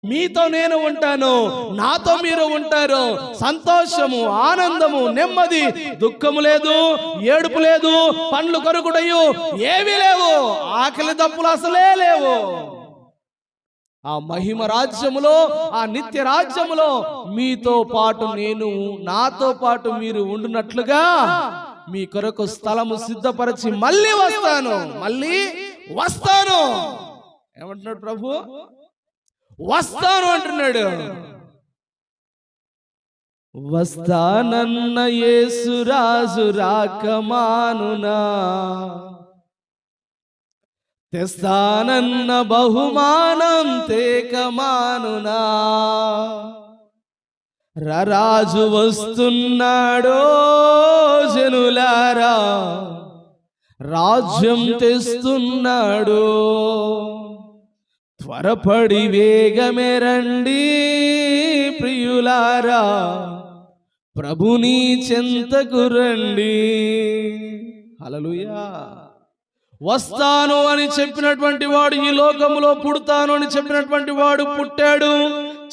మీతో నేను ఉంటాను, నాతో మీరు ఉంటారు. సంతోషము, ఆనందము, నెమ్మది, దుఃఖము లేదు, ఏడుపు లేదు, పండ్లు కొరుకుటయు ఏమీ లేవు, ఆకలి దప్పులు అసలే లేవు. ఆ మహిమ రాజ్యములో, ఆ నిత్య రాజ్యములో మీతో పాటు నేను, నాతో పాటు మీరు ఉండునట్లుగా మీ కొరకు స్థలము సిద్ధపరిచి మళ్ళీ వస్తాను. ఏమంటున్నాడు ప్రభు? వస్తాను అంటున్నాడు. వస్తానన్న యేసు రాజు రాకమానునా, తెస్తానన్న బహుమానం తేకమానునా. రాజు వస్తున్నాడో జనులారా, రాజ్యం తెస్తున్నాడు. త్వరపడి వేగమే రండి ప్రియులారా, ప్రభుని చెంతకు రండి. హల్లెలూయా. వస్తాను అని చెప్పినటువంటి వాడు ఈ లోకములో, పుడతాను అని చెప్పినటువంటి వాడు పుట్టాడు,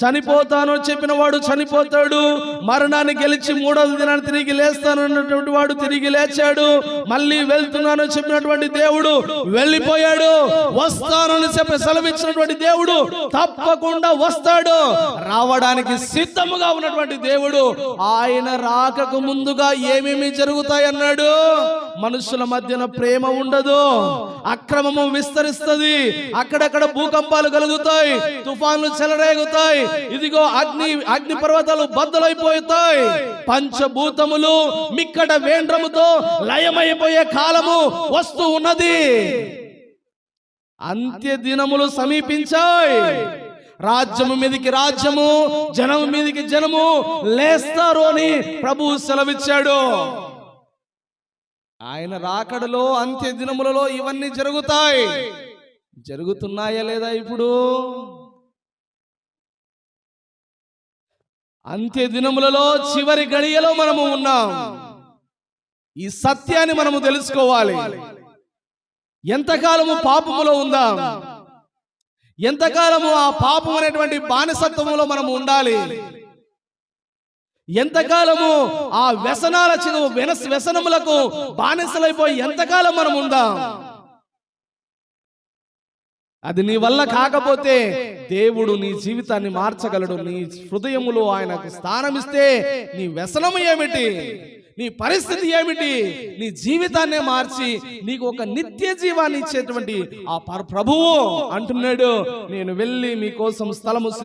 చనిపోతాను చెప్పిన వాడు చనిపోతాడు, మరణాన్ని గెలిచి మూడవ దినాన్ని తిరిగి లేస్తాను అన్నటువంటి వాడు తిరిగి లేచాడు. మళ్ళీ వెళ్తున్నాను చెప్పినటువంటి దేవుడు వెళ్ళిపోయాడు. వస్తానని చెప్పి సెలవిచ్చినటువంటి దేవుడు తప్పకుండా వస్తాడు. రావడానికి సిద్ధముగా ఉన్నటువంటి దేవుడు ఆయన రాకకు ముందుగా ఏమేమి జరుగుతాయన్నాడు? మనుషుల మధ్యన ప్రేమ ఉండదు, అక్రమము విస్తరిస్తుంది, అక్కడక్కడ భూకంపాలు కలుగుతాయి, తుఫాన్లు చెలరేగుతాయి, ఇదిగో అగ్ని పర్వతాలు బద్దలైపోతాయి, పంచభూతములు మిక్కట వేండ్రముతో లయమైపోయే కాలము వస్తూ ఉన్నది. అంత్య దినములు సమీపించాయి. రాజ్యము మీదికి రాజ్యము, జనము మీదికి జనము లేస్తారు అని ప్రభువు సెలవిచ్చాడు. ఆయన రాకడలో, అంత్య దినములలో ఇవన్నీ జరుగుతాయి. జరుగుతున్నాయా లేదా? ఇప్పుడు అంత్య దినములలో చివరి గడియలో మనము ఉన్నాం. ఈ సత్యాన్ని మనము తెలుసుకోవాలి. ఎంతకాలము పాపములో ఉందాం, ఎంతకాలము ఆ పాపం అనేటువంటి బానిసత్వములో మనము ఉండాలి, ఎంతకాలము ఆ వ్యసనములకు బానిసలైపోయి ఎంతకాలం మనం ఉందాం. అది నీ వల్ల కాకపోతే దేవుడు నీ జీవితాన్ని మార్చగలడు. నీ హృదయములో ఆయనకు స్థానమిస్తే నీ వ్యసనము ఏమిటి, నీ పరిస్థితి ఏమిటి, నీ జీవితాన్నే మార్చి నీకు ఒక నిత్య జీవాన్ని ఇచ్చేటువంటి ఆ ప్రభువు అంటున్నాడు, నేను వెళ్ళి మీకోసం స్థలము